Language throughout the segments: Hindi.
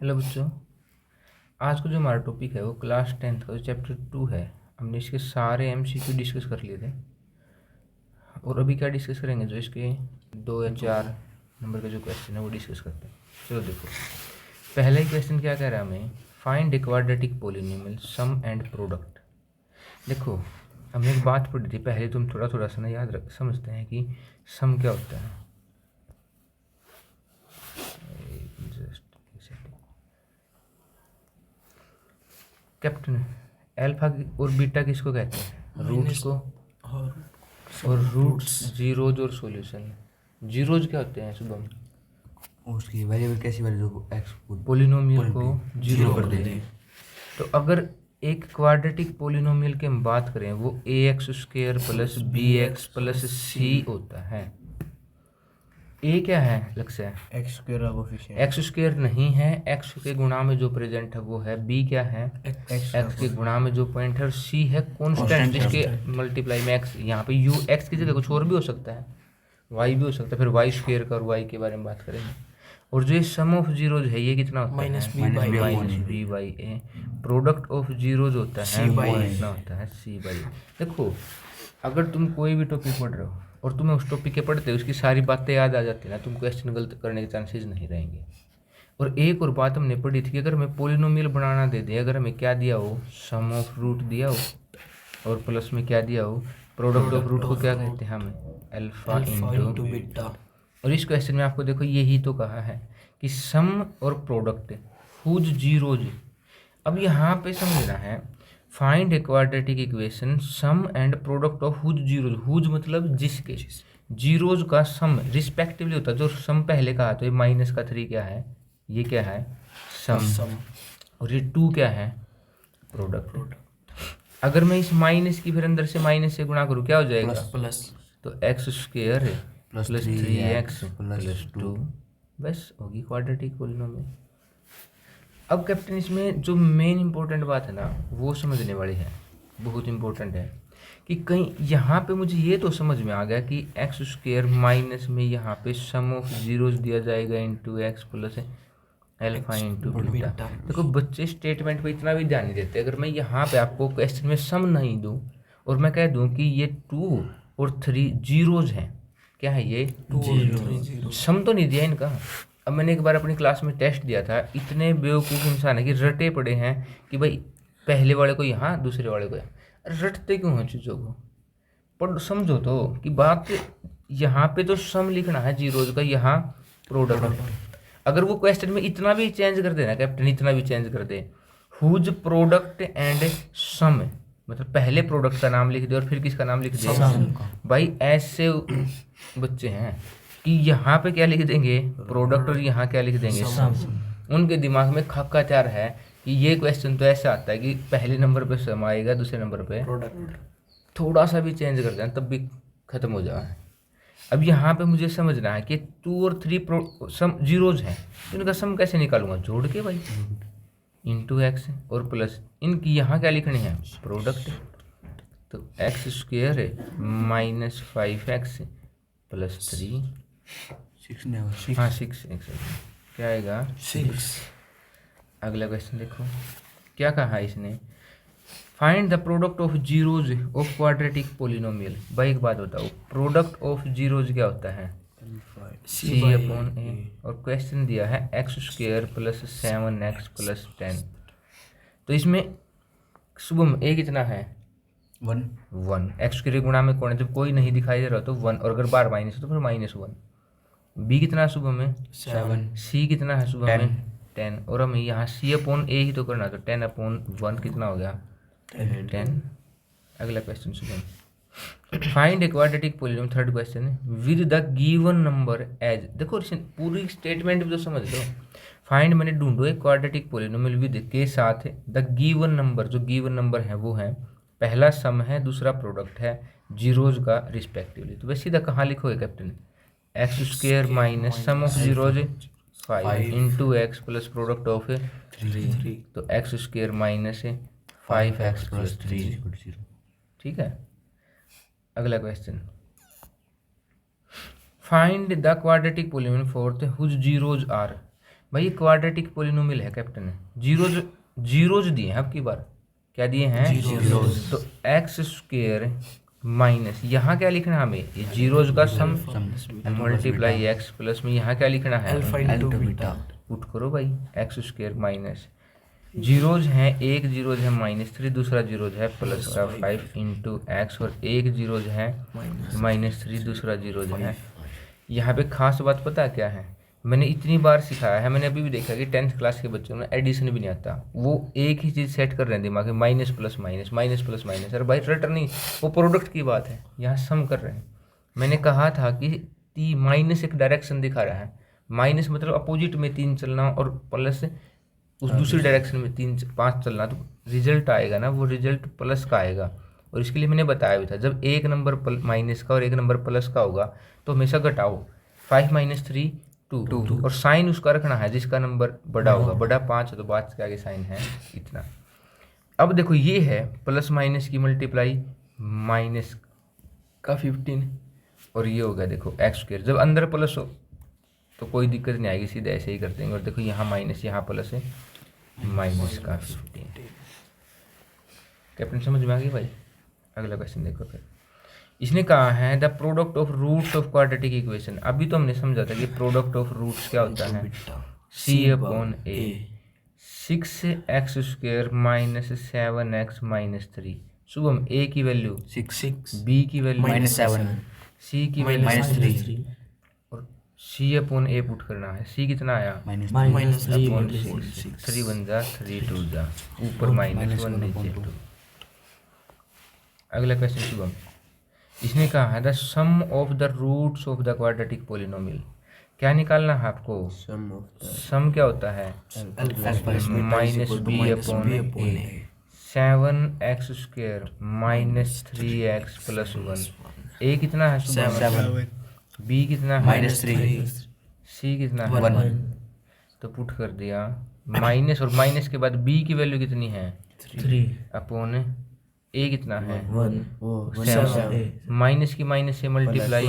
हेलो बच्चों, आज का जो हमारा टॉपिक है वो क्लास 10th का जो चैप्टर 2 है। हमने इसके सारे एमसीक्यू डिस्कस कर लिए थे और अभी क्या डिस्कस करेंगे, जो इसके 2 या 4 नंबर का जो क्वेश्चन है वो डिस्कस करते हैं। चलो देखो, पहला ही क्वेश्चन क्या कह रहा है हमें, find a quadratic polynomial sum and product. देखो, हमने एक बात पढ़ी थी पहले, तुम थोड़ा थोड़ा सा ना समझते हैं कि सम क्या होता है। कैप्टन, अल्फा और बीटा किसको कहते हैं? रूट्स को। और रूट्स जीरोज और सॉल्यूशन। जीरोज क्या होते हैं शुभम? उसकी वेरिएबल कैसी वैल्यू जो एक्स पोलिनोमियल को जीरो कर देते। तो अगर एक क्वाड्रेटिक पोलिनोमियल की हम बात करें, वो a x square plus b x plus c होता है। ए क्या है लक्ष्य? X square. एक्स स्क्र नहीं है, एक्स के गुणा में जो प्रेजेंट है वो है। बी क्या है? एक्स के गुणा में जो पॉइंट है। और सी है कॉन्स्टेंट, जिसके मल्टीप्लाई में एक्स। यहाँ पे यू एक्स की जगह कुछ और भी हो सकता है, वाई भी हो सकता है। फिर वाई स्क्र का और वाई के बारे में बात करेंगे। और जो ये सम ऑफ जीरोज है ये कितना होता है? Minus b by a. Product of zeros होता है कितना होता है? C by. देखो, अगर तुम कोई भी टॉपिक पढ़ रहे हो और तुम्हें उस टॉपिक के पढ़ते हो उसकी सारी बातें याद आ जाती है ना, तुम क्वेश्चन गलत करने के चांसेस नहीं रहेंगे। और एक और बात हमने पढ़ी थी कि अगर हमें पोलिनोमियल बनाना दे दे, अगर हमें क्या दिया हो, सम ऑफ रूट दिया हो, और प्लस में क्या दिया हो, प्रोडक्ट ऑफ रूट को क्या कहते हैं हमें? Alpha into beta. और इस क्वेश्चन में आपको देखो यही तो कहा है कि सम और प्रोडक्ट हुज जीरोज। अब यहाँ पे समझना है, find a quadratic equation sum and product of whose zeros. Whose मतलब जिसके, जीरोज का सम रिस्पेक्टिवली होता है। जो सम पहले कहा तो ये माइनस का 3 क्या है? ये क्या है? सम। और ये 2 क्या है? प्रोडक्ट। अगर मैं इस माइनस की फिर अंदर से माइनस से गुणा करूँ क्या हो जाएगा? प्लस। तो x square plus 3x plus 2, बस होगी क्वाड्रेटिक पोलिनोमियल। अब कैप्टन, इसमें जो मेन इंपॉर्टेंट बात है ना वो समझने वाली है, बहुत इंपॉर्टेंट है कि कहीं यहाँ पे मुझे ये तो समझ में आ गया कि एक्स स्क्र माइनस में यहाँ पे सम ऑफ जीरोज दिया जाएगा into x plus alpha into beta. देखो बच्चे स्टेटमेंट पे इतना भी ध्यान नहीं देते। अगर मैं यहाँ पे आपको क्वेश्चन में सम नहीं दूँ और मैं कह दूँ कि ये 2 और 3 जीरोज हैं, क्या है ये? 2 और 3 सम तो नहीं दिया इनका। अब मैंने एक बार अपनी क्लास में टेस्ट दिया था, इतने बेवकूफ़ इंसान है कि रटे पड़े हैं कि भाई पहले वाले को यहाँ दूसरे वाले को यहाँ। रटते क्यों हैं चीज़ों को? पर समझो तो कि बात यहाँ पे तो सम लिखना है जीरोज का, यहाँ प्रोडक्ट। अगर वो क्वेश्चन में इतना भी चेंज कर देना कैप्टन, इतना भी चेंज कर दे, हुज प्रोडक्ट एंड सम, मतलब पहले प्रोडक्ट का नाम लिख दे और फिर किसका नाम लिख दे? भाई ऐसे बच्चे हैं कि यहाँ पे क्या लिख देंगे? प्रोडक्ट। और यहाँ क्या लिख देंगे? सम। उनके दिमाग में खक्काचार है कि ये क्वेश्चन तो ऐसा आता है कि पहले नंबर पे सम आएगा, दूसरे नंबर पे प्रोडक्ट। थोड़ा सा भी चेंज कर देना तब भी खत्म हो जाए। अब यहाँ पे मुझे समझना है कि 2 और 3 सम जीरोज हैं, तो इनका सम कैसे निकालूंगा? जोड़ के भाई, इंटू एक्स और प्लस इनकी यहाँ क्या लिखनी है? प्रोडक्ट। तो x square minus 5x plus 3, हाँ 6x क्या आएगा? 6। अगला क्वेश्चन देखो क्या कहा है इसने, find the product of zeros of quadratic polynomial. भाई एक बात बताओ, प्रोडक्ट ऑफ जीरोज क्या होता है? सी अपॉन ए। और क्वेश्चन दिया है x square plus 7x plus 10। तो इसमें शुभम ए कितना है? 1। एक्स के गुणा में कौन है? जब कोई नहीं दिखाई दे रहा तो 1, और अगर बार माइनस है तो फिर -1। बी कितना है शुभम में? 7। सी कितना है शुभम में? 10। और हमें यहाँ सी अपॉन ए ही तो करना, तो 10 अपॉन 1 कितना हो गया? 10। अगला question Shubham, find a quadratic polynomial. Third question है, with the given number as. देखो पूरी स्टेटमेंट भी तो समझ लो। फाइंड मैंने ढूंढो एक क्वाड्रेटिक पोलिनोमियल विद के साथ द गिवन नंबर। जो गिवन नंबर है वो है, पहला सम है, दूसरा प्रोडक्ट है, जीरोज का रिस्पेक्टिवली। तो वैसे सीधा कहाँ लिखोगे captain? X square minus sum of zeros 5 into x plus product of 3। तो x square minus 5x plus 3, ठीक है। अगला question, find the quadratic polynomial fourth whose zeros are. भाई ये क्वाड्रेटिक पोलिनोमियल है कैप्टन, जीरोज दिए हैं, अब की बार क्या दिए हैं, जीरोज। तो एक्स स्क्वायर माइनस यहाँ क्या लिखना है हमें, ये जीरोज का सम मल्टीप्लाई एक्स प्लस में यहाँ क्या लिखना है, पुट करो भाई, एक्स स्क्वायर माइनस जीरोज हैं, एक जीरोज है -3, दूसरा जीरोज है प्लस का 5 इंटू एक्स, और एक जीरोज है -3, दूसरा जीरोज है। यहाँ पे खास बात पता है क्या है, मैंने इतनी बार सिखाया है, मैंने अभी भी देखा कि 10th क्लास के बच्चों में एडिशन भी नहीं आता, वो एक ही चीज़ सेट कर रहे हैं दिमाग में, minus plus minus, minus plus minus. अरे भाई रट नहीं, वो प्रोडक्ट की बात है, यहाँ सम कर रहे हैं। मैंने कहा था कि माइनस एक डायरेक्शन दिखा रहा है, माइनस मतलब अपोजिट में 3 चलना और प्लस उस दूसरी डायरेक्शन में 5 चलना, तो रिजल्ट आएगा ना, वो रिजल्ट प्लस का आएगा। और इसके लिए मैंने बताया भी था, जब एक नंबर माइनस का और एक नंबर प्लस का होगा तो हमेशा घटाओ, 5 - 3 2, और साइन उसका रखना है जिसका नंबर बड़ा होगा, बड़ा 5 है तो 5 के आगे साइन है इतना। अब देखो ये है प्लस माइनस की मल्टीप्लाई, माइनस का 15, और ये हो गया देखो एक्स स्क्वायर। जब अंदर प्लस हो तो कोई दिक्कत नहीं आएगी, सीधे ऐसे ही कर देंगे। और देखो यहाँ माइनस यहाँ प्लस है, माइनस का 15। कैप्टन समझ में आ गई भाई? अगला क्वेश्चन देखो फिर। इसने कहा है the product of roots of quadratic equation. अभी तो हमने समझा था कि प्रोडक्ट ऑफ रूट्स क्या होता है, C/A 6x² - 7x - 3। Shubham a की वैल्यू 6, b की वैल्यू -7, c की वैल्यू -3, और C/A पुट करना है। c कितना आया, -3, 3 1 जा 3 2 जा, ऊपर -1 नीचे 2। अगला क्वेश्चन शुभम, इसने कहा है the sum of the roots of the quadratic polynomial. क्या निकालना है आपको, सम क्या होता है, -b/a 7x² - 3x + 1। a कितना है, 7, b कितना है, -3, c कितना है, 1। तो पुट कर दिया माइनस, और माइनस के बाद b की वैल्यू कितनी है, 3 अपॉन a कितना है, 7, माइनस की माइनस से मल्टीप्लाई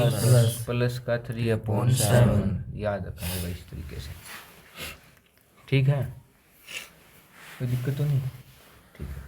प्लस का 3/7। याद रखना होगा इस तरीके से, ठीक है, कोई दिक्कत तो नहीं, ठीक है।